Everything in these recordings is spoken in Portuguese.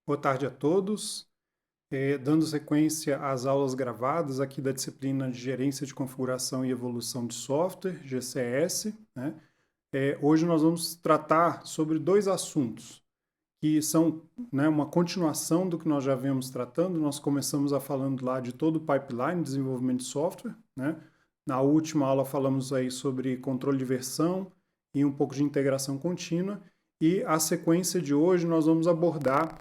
Boa tarde a todos. Dando sequência às aulas gravadas aqui da disciplina de Gerência de Configuração e Evolução de Software, GCS, né? Hoje nós vamos tratar sobre dois assuntos que são, né, uma continuação do que nós já vemos tratando. Nós começamos falando lá de todo o pipeline de desenvolvimento de software, né? Na última aula falamos aí sobre controle de versão e um pouco de integração contínua. E a sequência de hoje nós vamos abordar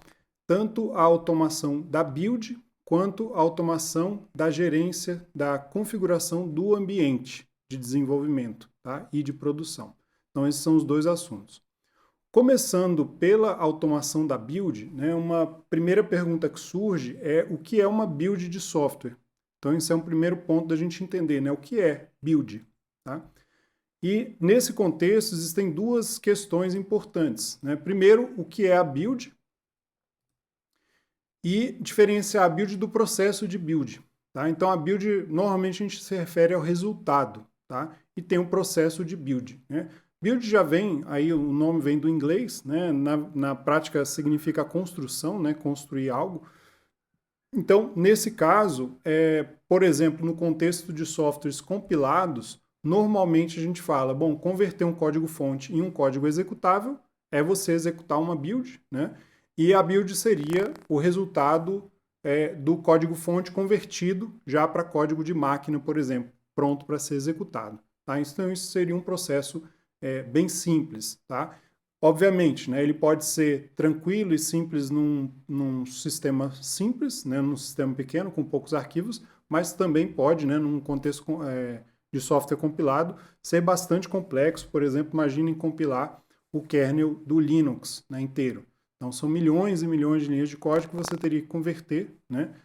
tanto a automação da build quanto a automação da gerência da configuração do ambiente de desenvolvimento, tá? E de produção. Então esses são os dois assuntos. Começando pela automação da build, né, uma primeira pergunta que surge é o que é uma build de software. Então esse é um primeiro ponto da gente entender, né, o que é build. Tá? E nesse contexto existem duas questões importantes. Né? Primeiro, o que é a build e diferenciar a build do processo de build. Tá? Então a build, normalmente a gente se refere ao resultado, tá? E tem um processo de build. Né? Build já vem, aí o nome vem do inglês, né? Na prática significa construção, né? Construir algo. Então, nesse caso, por exemplo, no contexto de softwares compilados, normalmente a gente fala, bom, converter um código-fonte em um código executável é você executar uma build, né? E a build seria o resultado do código-fonte convertido já para código de máquina, por exemplo, pronto para ser executado. Tá? Então, isso seria um processo bem simples. Tá? Obviamente, né, ele pode ser tranquilo e simples num sistema simples, né, num sistema pequeno, com poucos arquivos, mas também pode, né, num contexto de software compilado, ser bastante complexo. Por exemplo, imaginem compilar o kernel do Linux, né, inteiro. Então, são milhões e milhões de linhas de código que você teria que converter, né,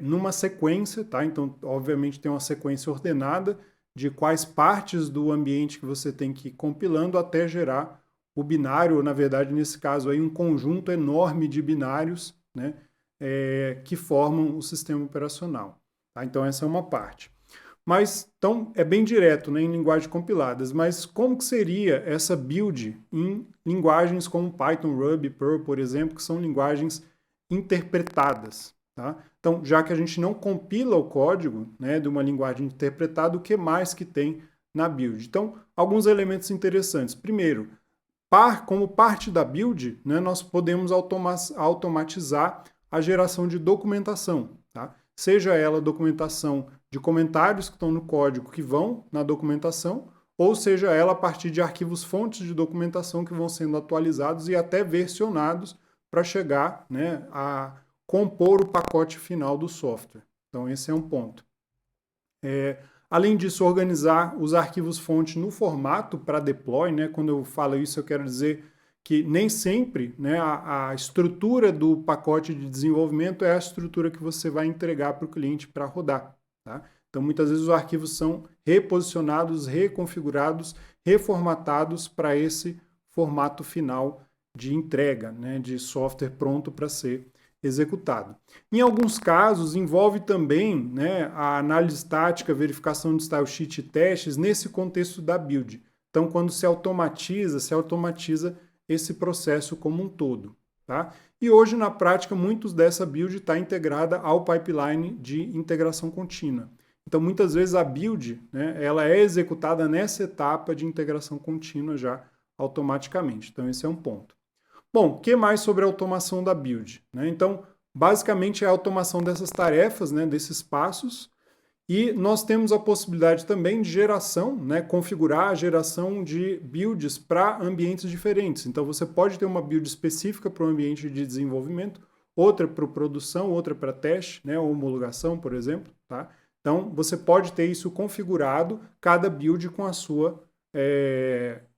numa sequência, tá? Então, obviamente, tem uma sequência ordenada de quais partes do ambiente que você tem que ir compilando até gerar o binário, ou na verdade, nesse caso, aí, um conjunto enorme de binários, né, que formam o sistema operacional. Tá? Então, essa é uma parte. Mas, então, é bem direto, né, em linguagens compiladas, mas como que seria essa build em linguagens como Python, Ruby, Perl, por exemplo, que são linguagens interpretadas? Tá? Então, já que a gente não compila o código, né, de uma linguagem interpretada, o que mais que tem na build? Então, alguns elementos interessantes. Primeiro, como parte da build, né, nós podemos automatizar a geração de documentação, tá? Seja ela documentação de comentários que estão no código que vão na documentação, ou seja ela a partir de arquivos fontes de documentação que vão sendo atualizados e até versionados para chegar, né, a compor o pacote final do software. Então esse é um ponto. Além disso, organizar os arquivos-fonte no formato para deploy, né? Quando eu falo isso, eu quero dizer que nem sempre, né, a estrutura do pacote de desenvolvimento é a estrutura que você vai entregar para o cliente para rodar. Tá? Então, muitas vezes os arquivos são reposicionados, reconfigurados, reformatados para esse formato final de entrega, né, de software pronto para ser executado. Em alguns casos, envolve também, né, a análise estática, verificação de style sheet e testes nesse contexto da build. Então, quando se automatiza esse processo como um todo. Tá? E hoje, na prática, muitos dessa build está integrada ao pipeline de integração contínua. Então, muitas vezes a build, né, ela é executada nessa etapa de integração contínua já automaticamente. Então, esse é um ponto. Bom, o que mais sobre a automação da build? Né? Então, basicamente é a automação dessas tarefas, né, desses passos, e nós temos a possibilidade também de geração, né, configurar a geração de builds para ambientes diferentes. Então, você pode ter uma build específica para o ambiente de desenvolvimento, outra para produção, outra para teste, né, homologação, por exemplo. Tá? Então, você pode ter isso configurado, cada build com a sua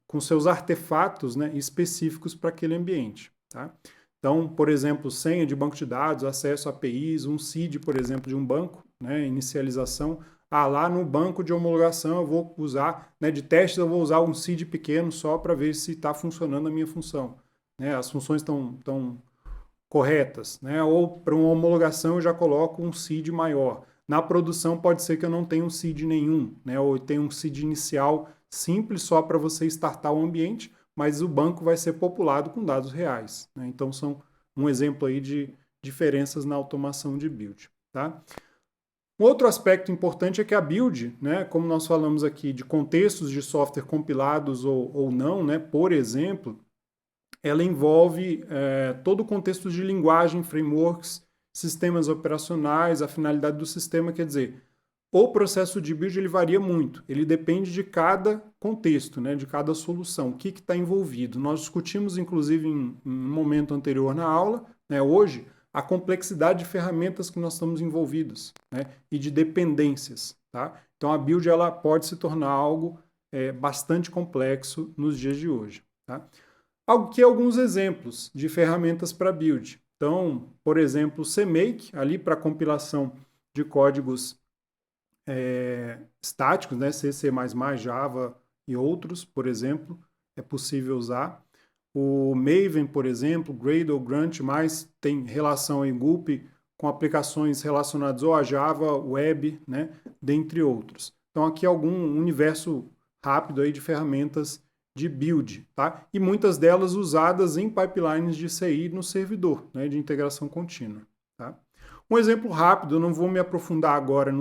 com seus artefatos, né, específicos para aquele ambiente. Tá? Então, por exemplo, senha de banco de dados, acesso a APIs, um seed, por exemplo, de um banco, né, inicialização. Lá no banco de homologação eu vou usar, né, de testes eu vou usar um seed pequeno só para ver se está funcionando a minha função. Né, as funções estão corretas. Né, ou para uma homologação eu já coloco um seed maior. Na produção pode ser que eu não tenha um seed nenhum, né, ou tenha um seed inicial simples só para você startar o ambiente, mas o banco vai ser populado com dados reais. Né? Então são um exemplo aí de diferenças na automação de build, tá? Um outro aspecto importante é que a build, né, como nós falamos aqui de contextos de software compilados ou não, né, por exemplo, ela envolve todo o contexto de linguagem, frameworks, sistemas operacionais, a finalidade do sistema, quer dizer, o processo de build ele varia muito, ele depende de cada contexto, né, de cada solução, o que está envolvido. Nós discutimos, inclusive, em um momento anterior na aula, né, hoje, a complexidade de ferramentas que nós estamos envolvidos, né, e de dependências. Tá? Então, a build ela pode se tornar algo bastante complexo nos dias de hoje. Tá? Aqui alguns exemplos de ferramentas para build. Então, por exemplo, o CMake, ali para compilação de códigos estáticos, né? C, C++, Java e outros, por exemplo, é possível usar. O Maven, por exemplo, Gradle, Grunt, mais tem relação em Gulp com aplicações relacionadas ou a Java, Web, né? Dentre outros. Então aqui algum universo rápido aí de ferramentas de build, tá? E muitas delas usadas em pipelines de CI no servidor, né? De integração contínua, tá? Um exemplo rápido, eu não vou me aprofundar agora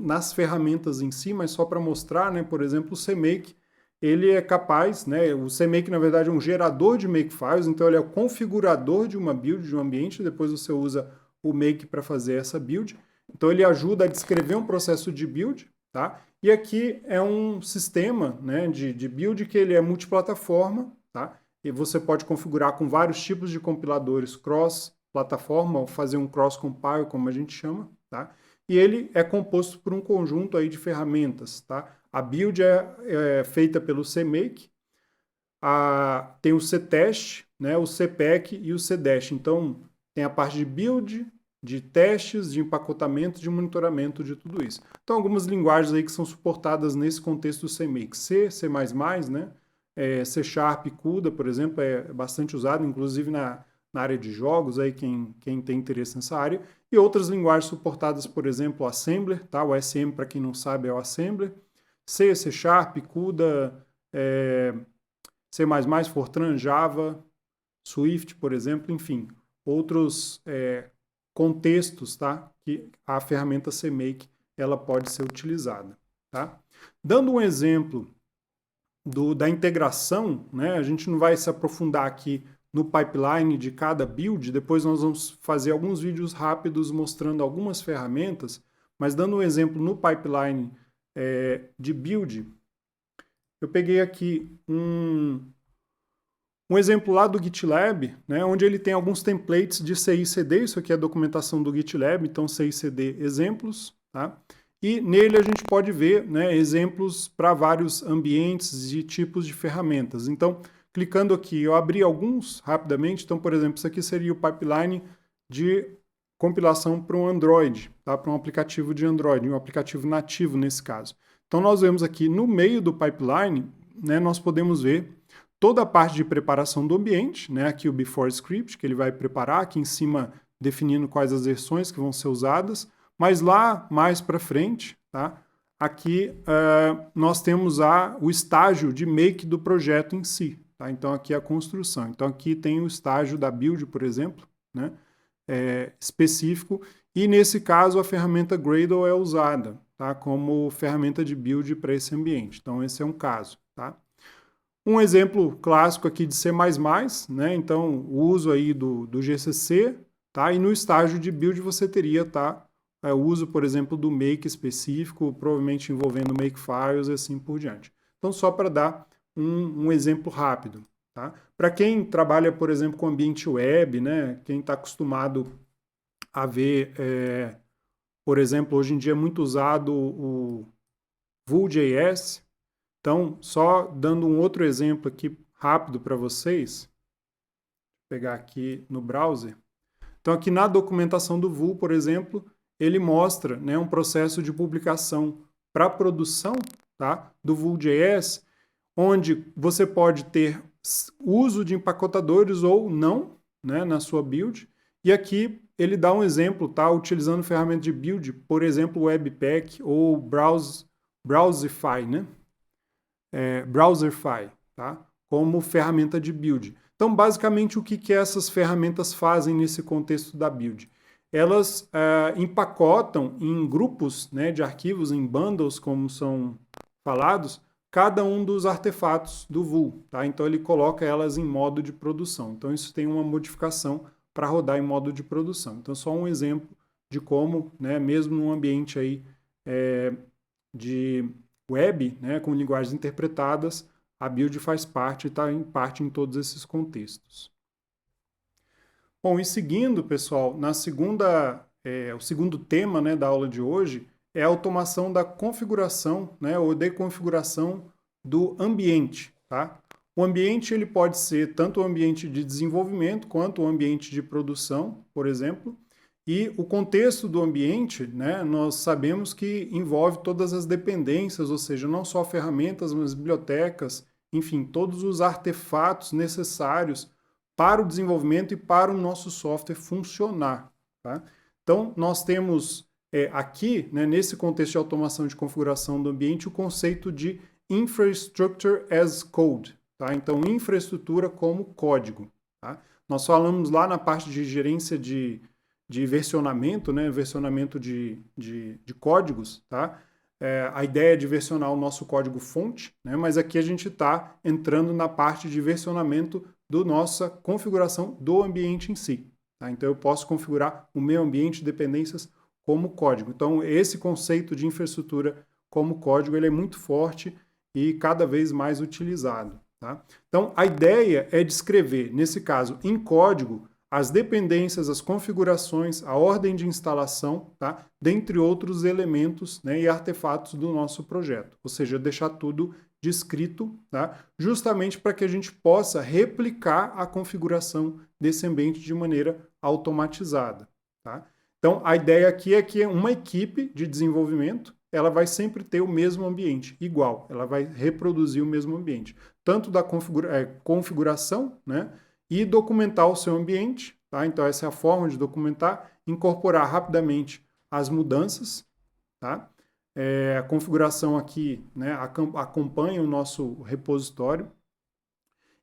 nas ferramentas em si, mas só para mostrar, né, por exemplo, o CMake, ele é capaz, né, o CMake na verdade é um gerador de makefiles, então ele é o configurador de uma build, de um ambiente, depois você usa o make para fazer essa build, então ele ajuda a descrever um processo de build, tá? E aqui é um sistema, né, de build que ele é multiplataforma, tá? E você pode configurar com vários tipos de compiladores cross-plataforma, ou fazer um cross-compile, como a gente chama, tá? E ele é composto por um conjunto aí de ferramentas, tá? A build é feita pelo CMake, tem o CTest, né, o CPEC e o CDash. Então, tem a parte de build, de testes, de empacotamento, de monitoramento de tudo isso. Então, algumas linguagens aí que são suportadas nesse contexto do CMake. C, C++, né? C Sharp, CUDA, por exemplo, é bastante usado, inclusive na área de jogos, aí quem tem interesse nessa área. E outras linguagens suportadas, por exemplo, o Assembler, tá? O SM, para quem não sabe, é o Assembler. C, C Sharp, CUDA, C++, Fortran, Java, Swift, por exemplo, enfim, outros contextos, tá? Que a ferramenta CMake ela pode ser utilizada, tá? Dando um exemplo da integração, né? A gente não vai se aprofundar aqui no pipeline de cada build, depois nós vamos fazer alguns vídeos rápidos mostrando algumas ferramentas, mas dando um exemplo no pipeline de build, eu peguei aqui um exemplo lá do GitLab, né, onde ele tem alguns templates de CI/CD, isso aqui é a documentação do GitLab, então CI/CD exemplos, tá? E nele a gente pode ver, né, exemplos para vários ambientes e tipos de ferramentas. Então, clicando aqui, eu abri alguns rapidamente, então, por exemplo, isso aqui seria o pipeline de compilação para um Android, tá? Para um aplicativo de Android, um aplicativo nativo nesse caso. Então, nós vemos aqui no meio do pipeline, né, nós podemos ver toda a parte de preparação do ambiente, né? Aqui o before script, que ele vai preparar, aqui em cima definindo quais as versões que vão ser usadas, mas lá mais para frente, tá? Aqui nós temos o estágio de make do projeto em si, tá? Então aqui é a construção. Então aqui tem o estágio da build, por exemplo, né? Específico, e nesse caso a ferramenta Gradle é usada, tá? Como ferramenta de build para esse ambiente. Então esse é um caso, tá? Um exemplo clássico aqui de C++, né? Então, o uso aí do GCC, tá? E no estágio de build você teria, tá? O uso, por exemplo, do make específico, provavelmente envolvendo makefiles e assim por diante. Então, só para dar um exemplo rápido, tá? Para quem trabalha, por exemplo, com ambiente web, né? Quem está acostumado a ver, por exemplo, hoje em dia é muito usado o Vue.js. Então, só dando um outro exemplo aqui rápido para vocês, vou pegar aqui no browser. Então, aqui na documentação do Vue, por exemplo, ele mostra, né, um processo de publicação para produção, tá, do Vue.js, onde você pode ter uso de empacotadores ou não, né, na sua build. E aqui ele dá um exemplo, tá, utilizando ferramenta de build, por exemplo, Webpack ou Browsify, né? Browserify, tá? Como ferramenta de build. Então, basicamente, o que essas ferramentas fazem nesse contexto da build? Elas empacotam em grupos, né, de arquivos, em bundles, como são falados, cada um dos artefatos do Vue. Tá? Então, ele coloca elas em modo de produção. Então, isso tem uma modificação para rodar em modo de produção. Então, só um exemplo de como, né, mesmo num ambiente aí, de web, né, com linguagens interpretadas, a build faz parte e está em parte em todos esses contextos. Bom, e seguindo, pessoal, o segundo tema, né, da aula de hoje é a automação da configuração, né, ou deconfiguração do ambiente. Tá? O ambiente ele pode ser tanto o ambiente de desenvolvimento quanto o ambiente de produção, por exemplo. E o contexto do ambiente, né, nós sabemos que envolve todas as dependências, ou seja, não só ferramentas, mas bibliotecas, enfim, todos os artefatos necessários para o desenvolvimento e para o nosso software funcionar. Tá? Então, nós temos aqui, né, nesse contexto de automação de configuração do ambiente, o conceito de Infrastructure as Code. Tá? Então, infraestrutura como código. Tá? Nós falamos lá na parte de gerência de versionamento, né, versionamento de códigos, tá? A ideia é de versionar o nosso código fonte, né, mas aqui a gente está entrando na parte de versionamento da nossa configuração do ambiente em si. Tá? Então eu posso configurar o meu ambiente de dependências como código. Então esse conceito de infraestrutura como código ele é muito forte e cada vez mais utilizado. Tá? Então a ideia é descrever, nesse caso, em código, as dependências, as configurações, a ordem de instalação, tá? Dentre outros elementos, né, e artefatos do nosso projeto. Ou seja, deixar tudo descrito, tá? Justamente para que a gente possa replicar a configuração desse ambiente de maneira automatizada. Tá? Então, a ideia aqui é que uma equipe de desenvolvimento ela vai sempre ter o mesmo ambiente, igual. Ela vai reproduzir o mesmo ambiente. Tanto da configuração, né? E documentar o seu ambiente, tá? Então essa é a forma de documentar, incorporar rapidamente as mudanças, tá? A configuração aqui, né, acompanha o nosso repositório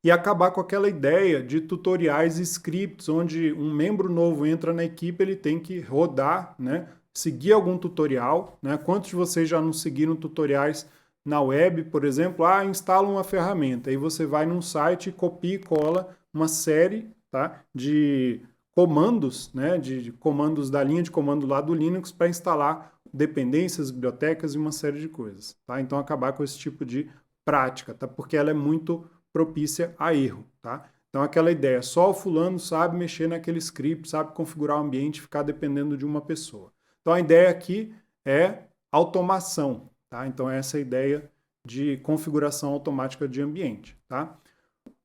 e acabar com aquela ideia de tutoriais e scripts, onde um membro novo entra na equipe, ele tem que rodar, né, seguir algum tutorial, né? Quantos de vocês já não seguiram tutoriais na web, por exemplo? Instala uma ferramenta, aí você vai num site, copia e cola uma série, tá, de comandos, né, de comandos da linha de comando lá do Linux para instalar dependências, bibliotecas e uma série de coisas. Tá? Então acabar com esse tipo de prática, tá? Porque ela é muito propícia a erro. Tá? Então aquela ideia, só o fulano sabe mexer naquele script, sabe configurar o ambiente, ficar dependendo de uma pessoa. Então a ideia aqui é automação. Tá? Então essa é a ideia de configuração automática de ambiente. Tá?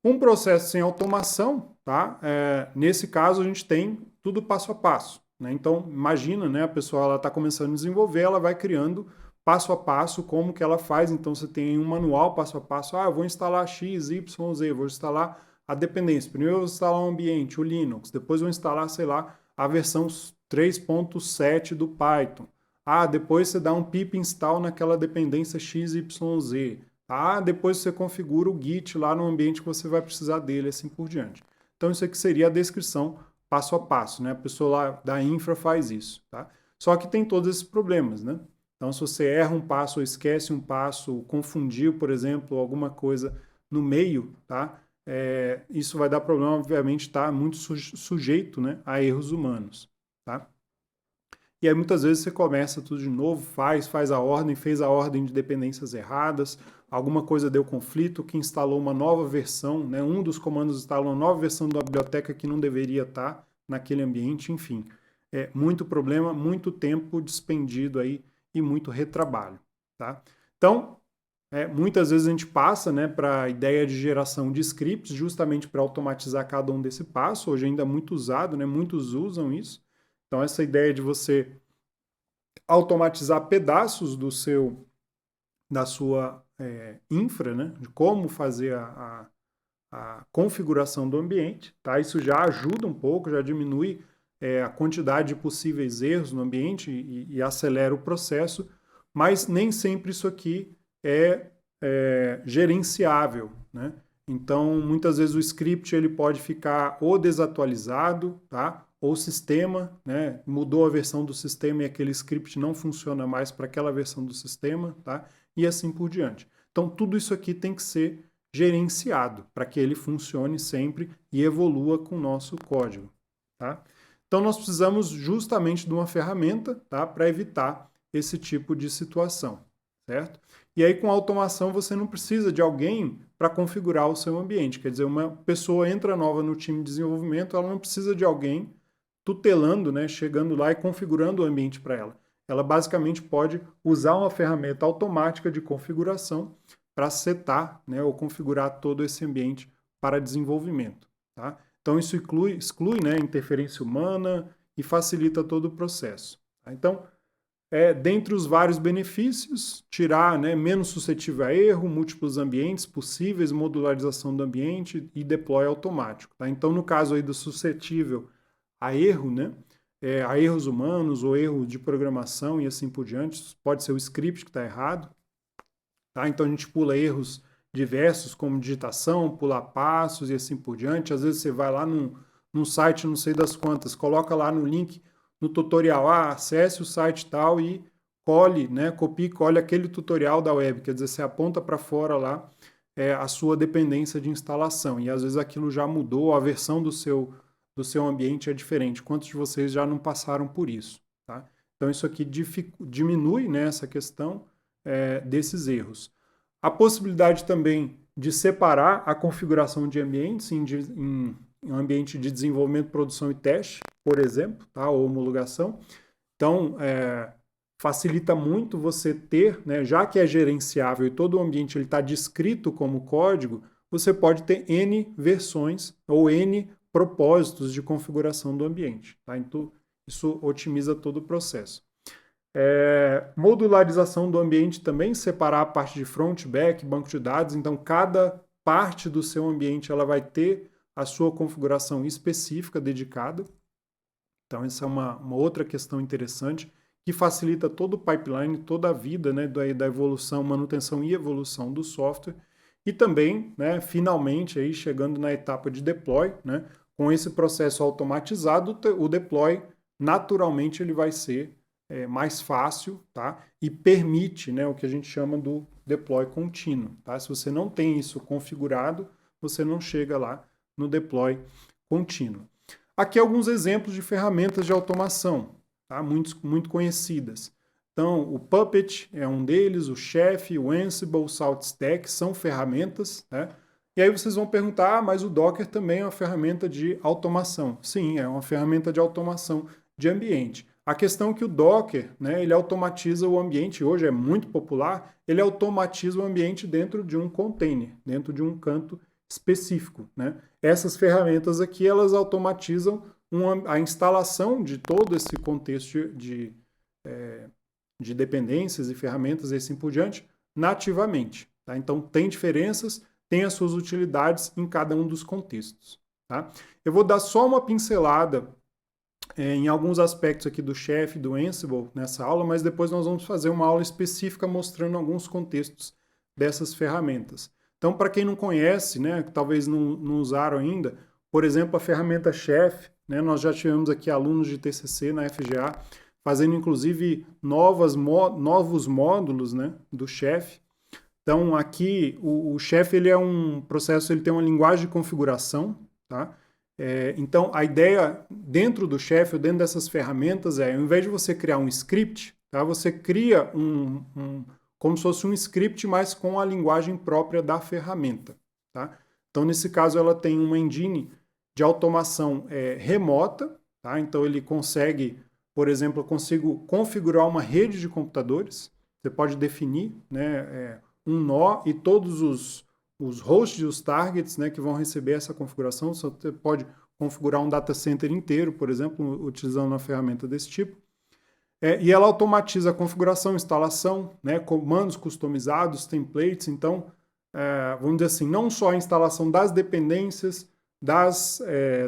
Um processo sem automação, tá? Nesse caso a gente tem tudo passo a passo. Né? Então imagina, né, a pessoa está começando a desenvolver, ela vai criando passo a passo como que ela faz. Então você tem um manual passo a passo. Eu vou instalar X, Y, Z, vou instalar a dependência. Primeiro eu vou instalar um ambiente, o Linux. Depois eu vou instalar, sei lá, a versão 3.7 do Python. Depois você dá um pip install naquela dependência XYZ. Depois você configura o Git lá no ambiente que você vai precisar dele, assim por diante. Então isso aqui seria a descrição passo a passo, né? A pessoa lá da infra faz isso, tá? Só que tem todos esses problemas, né? Então se você erra um passo ou esquece um passo, confundiu, por exemplo, alguma coisa no meio, tá? Isso vai dar problema, obviamente, está muito sujeito, né, a erros humanos, tá? E aí muitas vezes você começa tudo de novo, faz a ordem, fez a ordem de dependências erradas, alguma coisa deu conflito, que instalou uma nova versão, né? Um dos comandos instalou uma nova versão da biblioteca que não deveria estar naquele ambiente, enfim. Muito problema, muito tempo despendido aí e muito retrabalho. Tá? Então, muitas vezes a gente passa, né, para a ideia de geração de scripts, justamente para automatizar cada um desse passo. Hoje ainda é muito usado, né? Muitos usam isso. Então, essa ideia de você automatizar pedaços da sua infra, né? De como fazer a configuração do ambiente, tá? Isso já ajuda um pouco, já diminui a quantidade de possíveis erros no ambiente e acelera o processo, mas nem sempre isso aqui é gerenciável, né? Então, muitas vezes o script ele pode ficar ou desatualizado, tá? Ou o sistema, né? Mudou a versão do sistema e aquele script não funciona mais para aquela versão do sistema, tá? E assim por diante. Então, tudo isso aqui tem que ser gerenciado para que ele funcione sempre e evolua com o nosso código, tá? Então, nós precisamos justamente de uma ferramenta, tá? Para evitar esse tipo de situação, certo? E aí, com a automação, você não precisa de alguém para configurar o seu ambiente. Quer dizer, uma pessoa entra nova no time de desenvolvimento, ela não precisa de alguém tutelando, né, chegando lá e configurando o ambiente para ela. Ela basicamente pode usar uma ferramenta automática de configuração para setar, né, ou configurar todo esse ambiente para desenvolvimento, tá? Então isso exclui, né, interferência humana e facilita todo o processo, tá? Então, dentre os vários benefícios, tirar, né, menos suscetível a erro, múltiplos ambientes possíveis, modularização do ambiente e deploy automático, tá? Então, no caso aí do suscetível a erro, né, a erros humanos ou erro de programação e assim por diante, pode ser o script que está errado, tá? Então, a gente pula erros diversos, como digitação, pular passos e assim por diante. Às vezes você vai lá num site, não sei das quantas, coloca lá no link, no tutorial, acesse o site tal e cole, né, copie e cole aquele tutorial da web, quer dizer, você aponta para fora lá a sua dependência de instalação, e às vezes aquilo já mudou, a versão do seu ambiente é diferente. Quantos de vocês já não passaram por isso, tá? Então isso aqui diminui, né, essa questão desses erros. A possibilidade também de separar a configuração de ambientes em um ambiente de desenvolvimento, produção e teste, por exemplo, tá? Ou homologação. Então, facilita muito você ter, né, já que é gerenciável e todo o ambiente está descrito como código, você pode ter N versões ou N propósitos de configuração do ambiente, tá? Então, isso otimiza todo o processo. Modularização do ambiente também, separar a parte de front, back, banco de dados. Então, cada parte do seu ambiente ela vai ter a sua configuração específica, dedicada. Então, essa é uma outra questão interessante que facilita todo o pipeline, toda a vida, né, da evolução, manutenção e evolução do software. E também, né, finalmente, aí, chegando na etapa de deploy, né, com esse processo automatizado, o deploy, naturalmente, ele vai ser mais fácil, tá? E permite, né, o que a gente chama do deploy contínuo, tá? Se você não tem isso configurado, você não chega lá no deploy contínuo. Aqui alguns exemplos de ferramentas de automação, tá? Muito conhecidas. Então, o Puppet é um deles, o Chef, o Ansible, o SaltStack são ferramentas, né? E aí vocês vão perguntar, mas o Docker também é uma ferramenta de automação. Sim, é uma ferramenta de automação de ambiente. A questão é que o Docker, né, ele automatiza o ambiente, hoje é muito popular, ele automatiza o ambiente dentro de um container, dentro de um canto específico, né? Essas ferramentas aqui, elas automatizam a instalação de todo esse contexto de dependências e ferramentas e assim por diante, nativamente, tá? Então, tem diferenças, tem as suas utilidades em cada um dos contextos, tá? Eu vou dar só uma pincelada em alguns aspectos aqui do Chef e do Ansible nessa aula, mas depois nós vamos fazer uma aula específica mostrando alguns contextos dessas ferramentas. Então, para quem não conhece, né, que talvez não usaram ainda, por exemplo, a ferramenta Chef, né, nós já tivemos aqui alunos de TCC na FGA fazendo inclusive novos módulos, né, do Chef. Então, aqui o Chef ele é um processo, ele tem uma linguagem de configuração, tá? Então, a ideia dentro do Chef, dentro dessas ferramentas, ao invés de você criar um script, tá, você cria como se fosse um script, mas com a linguagem própria da ferramenta, tá? Então, nesse caso, ela tem uma engine de automação remota, tá? Então, ele consegue, por exemplo, eu consigo configurar uma rede de computadores. Você pode definir, né, um nó e todos os hosts e os targets, né, que vão receber essa configuração. Você pode configurar um data center inteiro, por exemplo, utilizando uma ferramenta desse tipo. E ela automatiza a configuração, instalação, né, comandos customizados, templates. Então, vamos dizer assim, não só a instalação das dependências,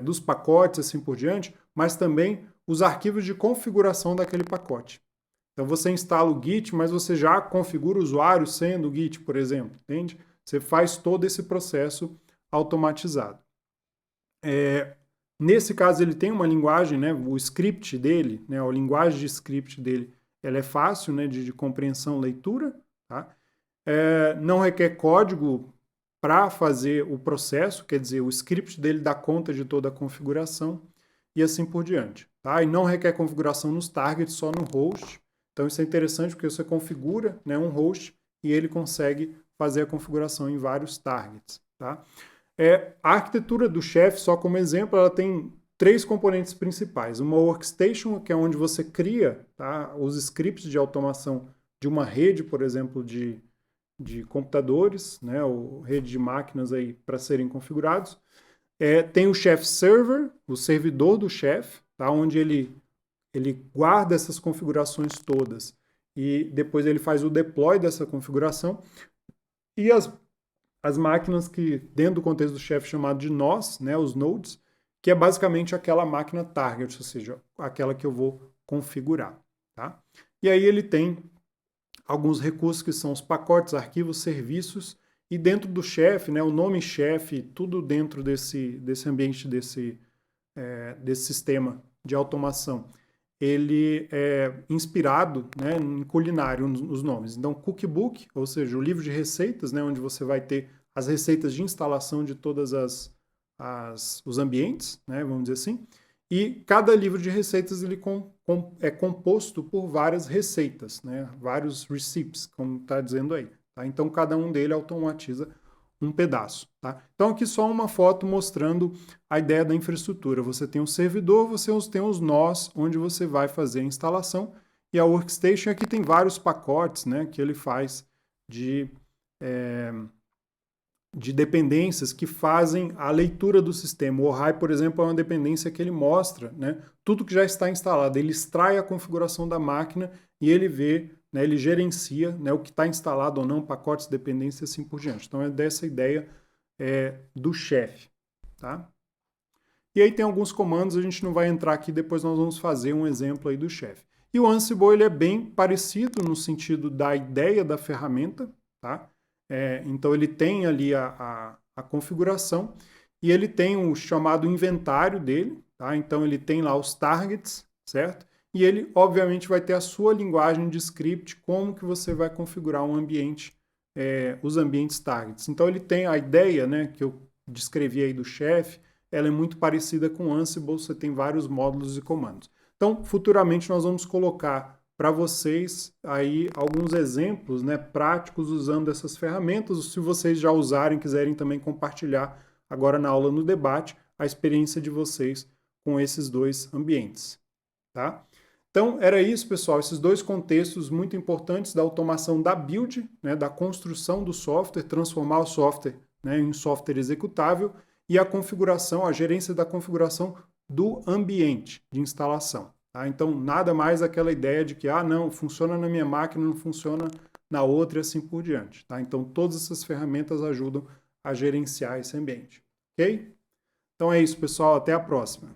dos pacotes, assim por diante, mas também os arquivos de configuração daquele pacote. Então, você instala o Git, mas você já configura o usuário sendo o Git, por exemplo, entende? Você faz todo esse processo automatizado. Nesse caso, ele tem uma linguagem, né, o script dele, né, a linguagem de script dele, ela é fácil, né, de compreensão, leitura, tá? Não requer código para fazer o processo, quer dizer, o script dele dá conta de toda a configuração e assim por diante, tá? E não requer configuração nos targets, só no host. Então isso é interessante porque você configura, né, um host e ele consegue fazer a configuração em vários targets, tá? A arquitetura do Chef, só como exemplo, ela tem 3 componentes principais. Uma workstation, que é onde você cria, tá, os scripts de automação de uma rede, por exemplo, de computadores, né, ou rede de máquinas aí para serem configurados. Tem o Chef Server, o servidor do Chef, tá, onde ele guarda essas configurações todas e depois ele faz o deploy dessa configuração. E as máquinas que, dentro do contexto do Chef, chamado de nós, né, os nodes, que é basicamente aquela máquina target, ou seja, aquela que eu vou configurar. Tá? E aí ele tem alguns recursos que são os pacotes, arquivos, serviços, e dentro do Chef, né, o nome Chef, tudo dentro desse ambiente, desse sistema de automação, ele é inspirado, né, em culinário, os nomes. Então, Cookbook, ou seja, o livro de receitas, né, onde você vai ter as receitas de instalação de todas os ambientes, né, vamos dizer assim. E cada livro de receitas ele é composto por várias receitas, né, vários recipes, como está dizendo aí. Tá? Então, cada um dele automatiza um pedaço. Tá? Então, aqui só uma foto mostrando a ideia da infraestrutura. Você tem um servidor, você tem os nós, onde você vai fazer a instalação, e a workstation aqui tem vários pacotes, né, que ele faz de dependências que fazem a leitura do sistema. O ORHI, por exemplo, é uma dependência que ele mostra, né, tudo que já está instalado. Ele extrai a configuração da máquina e ele vê, né, ele gerencia, né, o que está instalado ou não, pacotes, dependências e assim por diante. Então é dessa ideia do Chef. Tá? E aí tem alguns comandos, a gente não vai entrar aqui, depois nós vamos fazer um exemplo aí do Chef. E o Ansible ele é bem parecido no sentido da ideia da ferramenta, tá? Então ele tem ali a configuração e ele tem o chamado inventário dele, tá? Então ele tem lá os targets, certo? E ele, obviamente, vai ter a sua linguagem de script, como que você vai configurar um ambiente, os ambientes targets. Então ele tem a ideia, né, que eu descrevi aí do Chef, ela é muito parecida com o Ansible, você tem vários módulos e comandos. Então, futuramente nós vamos colocar para vocês aí alguns exemplos, né, práticos usando essas ferramentas. Se vocês já usarem, quiserem também compartilhar agora na aula no debate a experiência de vocês com esses dois ambientes. Tá? Então, era isso, pessoal, esses dois contextos muito importantes da automação da build, né, da construção do software, transformar o software, né, em um software executável, e a configuração, a gerência da configuração do ambiente de instalação. Tá? Então, nada mais aquela ideia de que, não, funciona na minha máquina, não funciona na outra e assim por diante. Tá? Então, todas essas ferramentas ajudam a gerenciar esse ambiente. Ok? Então é isso, pessoal. Até a próxima.